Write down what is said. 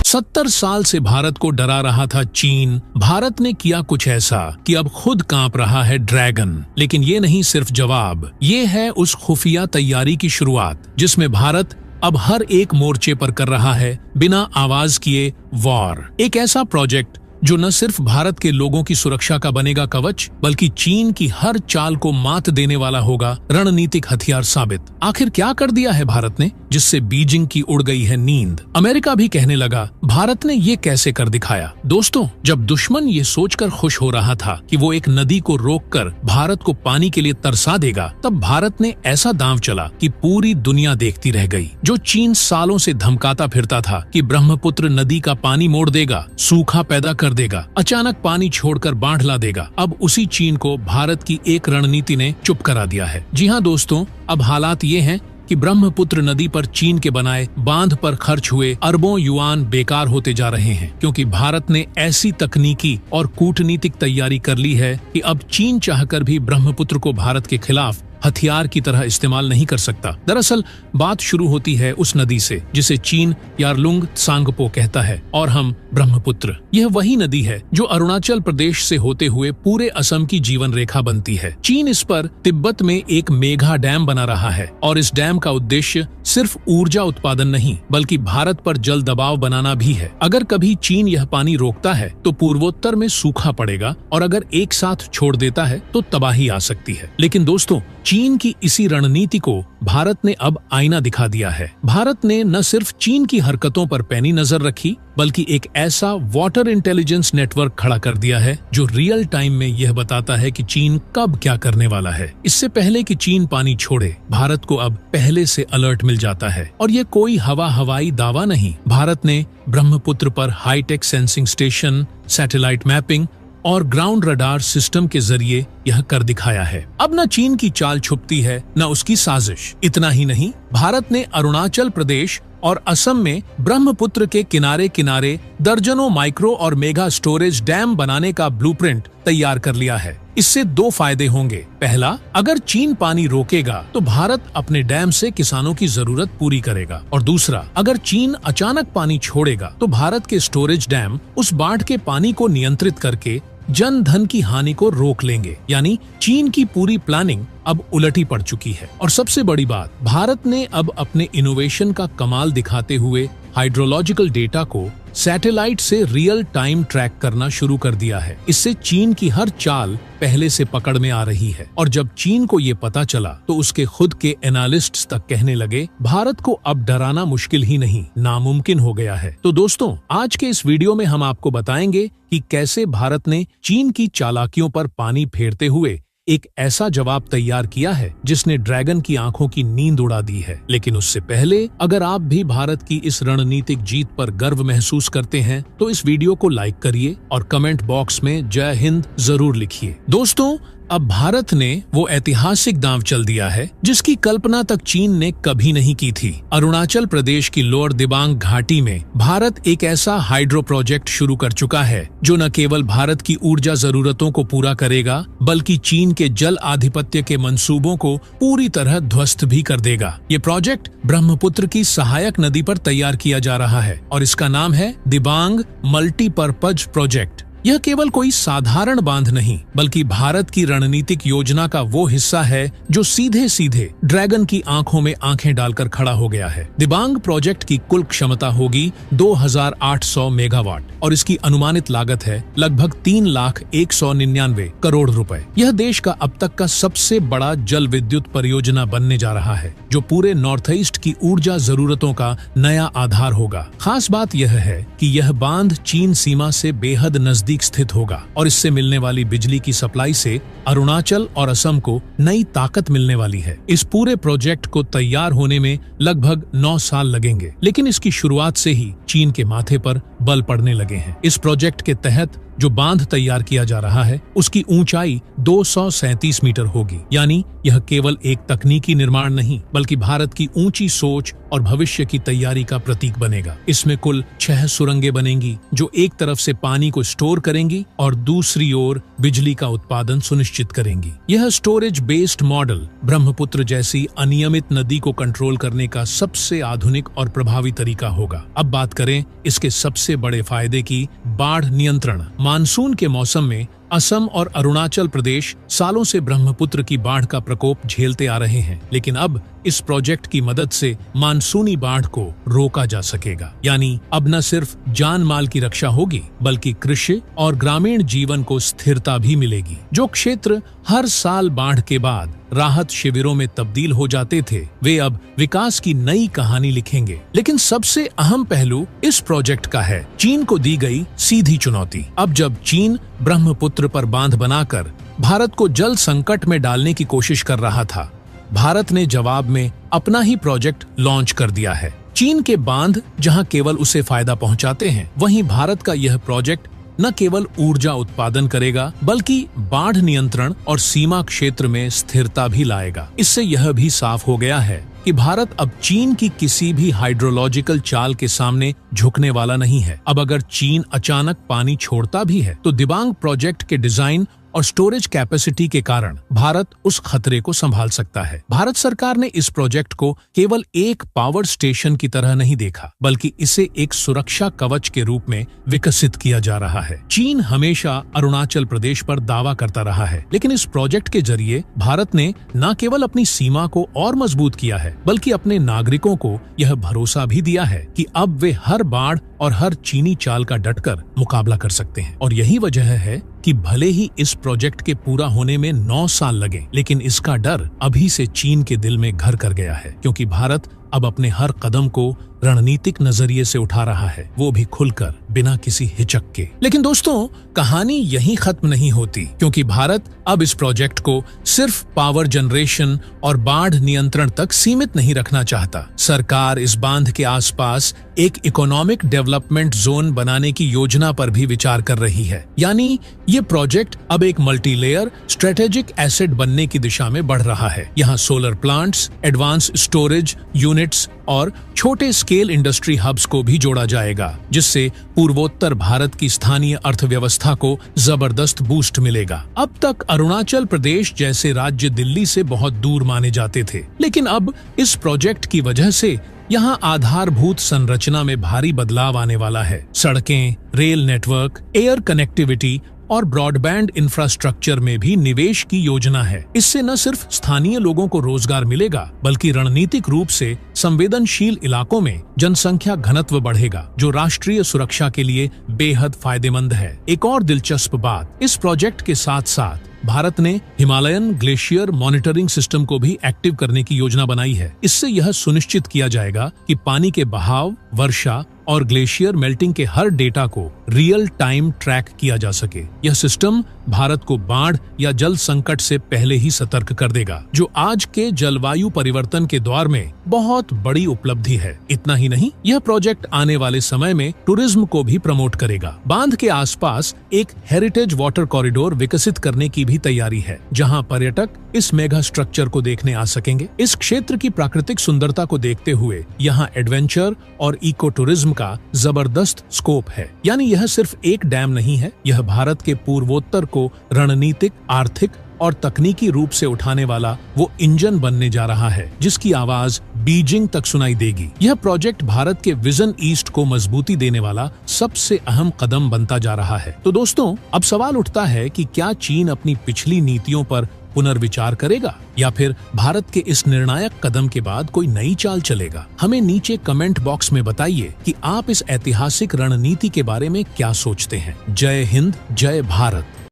70 साल से भारत को डरा रहा था चीन। भारत ने किया कुछ ऐसा कि अब खुद कांप रहा है ड्रैगन। लेकिन ये नहीं सिर्फ जवाब, ये है उस खुफिया तैयारी की शुरुआत जिसमें भारत अब हर एक मोर्चे पर कर रहा है बिना आवाज किए वॉर। एक ऐसा प्रोजेक्ट जो न सिर्फ भारत के लोगों की सुरक्षा का बनेगा कवच, बल्कि चीन की हर चाल को मात देने वाला होगा रणनीतिक हथियार साबित। आखिर क्या कर दिया है भारत ने जिससे बीजिंग की उड़ गई है नींद? अमेरिका भी कहने लगा भारत ने ये कैसे कर दिखाया। दोस्तों, जब दुश्मन ये सोचकर खुश हो रहा था कि वो एक नदी को रोककर भारत को पानी के लिए तरसा देगा, तब भारत ने ऐसा दांव चला कि पूरी दुनिया देखती रह गई। जो चीन सालों से धमकाता फिरता था कि ब्रह्मपुत्र नदी का पानी मोड़ देगा, सूखा पैदा कर देगा, अचानक पानी छोड़कर बाढ़ ला देगा, अब उसी चीन को भारत की एक रणनीति ने चुप करा दिया है। जी हाँ दोस्तों, अब हालात ये हैं कि ब्रह्मपुत्र नदी पर चीन के बनाए बांध पर खर्च हुए अरबों युआन बेकार होते जा रहे हैं, क्योंकि भारत ने ऐसी तकनीकी और कूटनीतिक तैयारी कर ली है कि अब चीन चाहकर भी ब्रह्मपुत्र को भारत के खिलाफ हथियार की तरह इस्तेमाल नहीं कर सकता। दरअसल बात शुरू होती है उस नदी से जिसे चीन यारलुंग त्सांगपो कहता है और हम ब्रह्मपुत्र। यह वही नदी है जो अरुणाचल प्रदेश से होते हुए पूरे असम की जीवन रेखा बनती है। चीन इस पर तिब्बत में एक मेगा डैम बना रहा है और इस डैम का उद्देश्य सिर्फ ऊर्जा उत्पादन नहीं बल्कि भारत पर जल दबाव बनाना भी है। अगर कभी चीन यह पानी रोकता है तो पूर्वोत्तर में सूखा पड़ेगा और अगर एक साथ छोड़ देता है तो तबाही आ सकती है। लेकिन दोस्तों, चीन की इसी रणनीति को भारत ने अब आईना दिखा दिया है। भारत ने न सिर्फ चीन की हरकतों पर पैनी नजर रखी बल्कि एक ऐसा वाटर इंटेलिजेंस नेटवर्क खड़ा कर दिया है जो रियल टाइम में यह बताता है कि चीन कब क्या करने वाला है। इससे पहले कि चीन पानी छोड़े, भारत को अब पहले से अलर्ट मिल जाता है। और ये कोई हवाई दावा नहीं। भारत ने ब्रह्मपुत्र पर hi-tech sensing station, satellite mapping और ग्राउंड रडार सिस्टम के जरिए यह कर दिखाया है। अब न चीन की चाल छुपती है न उसकी साजिश। इतना ही नहीं, भारत ने अरुणाचल प्रदेश और असम में ब्रह्मपुत्र के किनारे किनारे दर्जनों माइक्रो और मेगा स्टोरेज डैम बनाने का ब्लूप्रिंट तैयार कर लिया है। इससे दो फायदे होंगे। पहला, अगर चीन पानी रोकेगा तो भारत अपने डैम से किसानों की जरूरत पूरी करेगा, और दूसरा, अगर चीन अचानक पानी छोड़ेगा तो भारत के स्टोरेज डैम उस बाढ़ के पानी को नियंत्रित करके जन धन की हानि को रोक लेंगे। यानी चीन की पूरी प्लानिंग अब उलटी पड़ चुकी है। और सबसे बड़ी बात, भारत ने अब अपने इनोवेशन का कमाल दिखाते हुए हाइड्रोलॉजिकल डेटा को सैटेलाइट से रियल टाइम ट्रैक करना शुरू कर दिया है। इससे चीन की हर चाल पहले से पकड़ में आ रही है। और जब चीन को ये पता चला तो उसके खुद के एनालिस्ट्स तक कहने लगे भारत को अब डराना मुश्किल ही नहीं, नामुमकिन हो गया है। तो दोस्तों, आज के इस वीडियो में हम आपको बताएंगे कि कैसे भारत ने चीन की चालाकियों पर पानी फेरते हुए एक ऐसा जवाब तैयार किया है जिसने ड्रैगन की आंखों की नींद उड़ा दी है। लेकिन उससे पहले, अगर आप भी भारत की इस रणनीतिक जीत पर गर्व महसूस करते हैं तो इस वीडियो को लाइक करिए और कमेंट बॉक्स में जय हिंद जरूर लिखिए। दोस्तों, अब भारत ने वो ऐतिहासिक दांव चल दिया है जिसकी कल्पना तक चीन ने कभी नहीं की थी। अरुणाचल प्रदेश की लोअर दिबांग घाटी में भारत एक ऐसा हाइड्रो प्रोजेक्ट शुरू कर चुका है जो न केवल भारत की ऊर्जा जरूरतों को पूरा करेगा बल्कि चीन के जल आधिपत्य के मंसूबों को पूरी तरह ध्वस्त भी कर देगा। ये प्रोजेक्ट ब्रह्मपुत्र की सहायक नदी पर तैयार किया जा रहा है और इसका नाम है दिबांग मल्टीपर्पज प्रोजेक्ट। यह केवल कोई साधारण बांध नहीं बल्कि भारत की रणनीतिक योजना का वो हिस्सा है जो सीधे सीधे ड्रैगन की आंखों में आंखें डालकर खड़ा हो गया है। दिबांग प्रोजेक्ट की कुल क्षमता होगी 2800 मेगावाट और इसकी अनुमानित लागत है लगभग 3,199 करोड़ रुपए। यह देश का अब तक का सबसे बड़ा जल विद्युत परियोजना बनने जा रहा है जो पूरे नॉर्थ ईस्ट की ऊर्जा जरूरतों का नया आधार होगा। खास बात यह है कि यह बांध चीन सीमा से बेहद नजदीक स्थित होगा और इससे मिलने वाली बिजली की सप्लाई से अरुणाचल और असम को नई ताकत मिलने वाली है। इस पूरे प्रोजेक्ट को तैयार होने में लगभग 9 साल लगेंगे, लेकिन इसकी शुरुआत से ही चीन के माथे पर बल पड़ने लगे हैं। इस प्रोजेक्ट के तहत जो बांध तैयार किया जा रहा है उसकी ऊंचाई 237 मीटर होगी। यानी यह केवल एक तकनीकी निर्माण नहीं बल्कि भारत की ऊंची सोच और भविष्य की तैयारी का प्रतीक बनेगा। इसमें कुल 6 सुरंगें बनेंगी जो एक तरफ से पानी को स्टोर करेंगी और दूसरी ओर बिजली का उत्पादन सुनिश्चित करेंगी। यह स्टोरेज बेस्ड मॉडल ब्रह्मपुत्र जैसी अनियमित नदी को कंट्रोल करने का सबसे आधुनिक और प्रभावी तरीका होगा। अब बात करें इसके सबसे बड़े फायदे की, बाढ़ नियंत्रण। मानसून के मौसम में असम और अरुणाचल प्रदेश सालों से ब्रह्मपुत्र की बाढ़ का प्रकोप झेलते आ रहे हैं, लेकिन अब इस प्रोजेक्ट की मदद से मानसूनी बाढ़ को रोका जा सकेगा। यानी अब न सिर्फ जान माल की रक्षा होगी बल्कि कृषि और ग्रामीण जीवन को स्थिरता भी मिलेगी। जो क्षेत्र हर साल बाढ़ के बाद राहत शिविरों में तब्दील हो जाते थे, वे अब विकास की नई कहानी लिखेंगे। लेकिन सबसे अहम पहलू इस प्रोजेक्ट का है चीन को दी गई सीधी चुनौती। अब जब चीन ब्रह्मपुत्र पर बांध बनाकर भारत को जल संकट में डालने की कोशिश कर रहा था, भारत ने जवाब में अपना ही प्रोजेक्ट लॉन्च कर दिया है। चीन के बांध जहां केवल उसे फायदा पहुंचाते हैं, वहीं भारत का यह प्रोजेक्ट न केवल ऊर्जा उत्पादन करेगा बल्कि बाढ़ नियंत्रण और सीमा क्षेत्र में स्थिरता भी लाएगा। इससे यह भी साफ हो गया है कि भारत अब चीन की किसी भी हाइड्रोलॉजिकल चाल के सामने झुकने वाला नहीं है। अब अगर चीन अचानक पानी छोड़ता भी है तो दिबांग प्रोजेक्ट के डिजाइन और स्टोरेज कैपेसिटी के कारण भारत उस खतरे को संभाल सकता है। भारत सरकार ने इस प्रोजेक्ट को केवल एक पावर स्टेशन की तरह नहीं देखा बल्कि इसे एक सुरक्षा कवच के रूप में विकसित किया जा रहा है। चीन हमेशा अरुणाचल प्रदेश पर दावा करता रहा है, लेकिन इस प्रोजेक्ट के जरिए भारत ने न केवल अपनी सीमा को और मजबूत किया है बल्कि अपने नागरिकों को यह भरोसा भी दिया है कि अब वे हर बाढ़ और हर चीनी चाल का डटकर मुकाबला कर सकते हैं। और यही वजह है कि भले ही इस प्रोजेक्ट के पूरा होने में 9 साल लगे, लेकिन इसका डर अभी से चीन के दिल में घर कर गया है, क्योंकि भारत अब अपने हर कदम को रणनीतिक नजरिए से उठा रहा है, वो भी खुलकर, बिना किसी हिचक के। लेकिन दोस्तों, कहानी यहीं खत्म नहीं होती, क्योंकि भारत अब इस प्रोजेक्ट को सिर्फ पावर जनरेशन और बाढ़ नियंत्रण तक सीमित नहीं रखना चाहता। सरकार इस बांध के आसपास एक इकोनॉमिक डेवलपमेंट जोन बनाने की योजना पर भी विचार कर रही है। यानी ये प्रोजेक्ट अब एक मल्टीलेयर स्ट्रेटेजिक एसेट बनने की दिशा में बढ़ रहा है। यहाँ solar plants, advance storage units और छोटे स्केल इंडस्ट्री हब्स को भी जोड़ा जाएगा, जिससे पूर्वोत्तर भारत की स्थानीय अर्थव्यवस्था को जबरदस्त बूस्ट मिलेगा। अब तक अरुणाचल प्रदेश जैसे राज्य दिल्ली से बहुत दूर माने जाते थे, लेकिन अब इस प्रोजेक्ट की वजह से यहाँ आधारभूत संरचना में भारी बदलाव आने वाला है। सड़कें, रेल नेटवर्क, एयर कनेक्टिविटी और ब्रॉडबैंड इंफ्रास्ट्रक्चर में भी निवेश की योजना है। इससे न सिर्फ स्थानीय लोगों को रोजगार मिलेगा बल्कि रणनीतिक रूप से संवेदनशील इलाकों में जनसंख्या घनत्व बढ़ेगा, जो राष्ट्रीय सुरक्षा के लिए बेहद फायदेमंद है। एक और दिलचस्प बात, इस प्रोजेक्ट के साथ साथ भारत ने हिमालयन ग्लेशियर मॉनिटरिंग सिस्टम को भी एक्टिव करने की योजना बनाई है। इससे यह सुनिश्चित किया जाएगा कि पानी के बहाव, वर्षा और ग्लेशियर मेल्टिंग के हर डेटा को रियल टाइम ट्रैक किया जा सके। यह सिस्टम भारत को बाढ़ या जल संकट से पहले ही सतर्क कर देगा, जो आज के जलवायु परिवर्तन के दौर में बहुत बड़ी उपलब्धि है। इतना ही नहीं, यह प्रोजेक्ट आने वाले समय में टूरिज्म को भी प्रमोट करेगा। बांध के आसपास एक हेरिटेज वाटर कॉरिडोर विकसित करने की भी तैयारी है, जहां पर्यटक इस मेगा स्ट्रक्चर को देखने आ सकेंगे। इस क्षेत्र की प्राकृतिक सुंदरता को देखते हुए यहाँ एडवेंचर और इको टूरिज्म का जबरदस्त स्कोप है। यानी यह सिर्फ एक डैम नहीं है, यह भारत के पूर्वोत्तर को रणनीतिक, आर्थिक और तकनीकी रूप से उठाने वाला वो इंजन बनने जा रहा है, जिसकी आवाज बीजिंग तक सुनाई देगी। यह प्रोजेक्ट भारत के विजन ईस्ट को मजबूती देने वाला सबसे अहम कदम बनता जा रहा है। तो दोस्तों, अब सवाल उठता है कि क्या चीन अपनी पिछली नीतियों पर पुनर्विचार करेगा या फिर भारत के इस निर्णायक कदम के बाद कोई नई चाल चलेगा? हमें नीचे कमेंट बॉक्स में बताइए कि आप इस ऐतिहासिक रणनीति के बारे में क्या सोचते हैं। जय हिंद, जय भारत।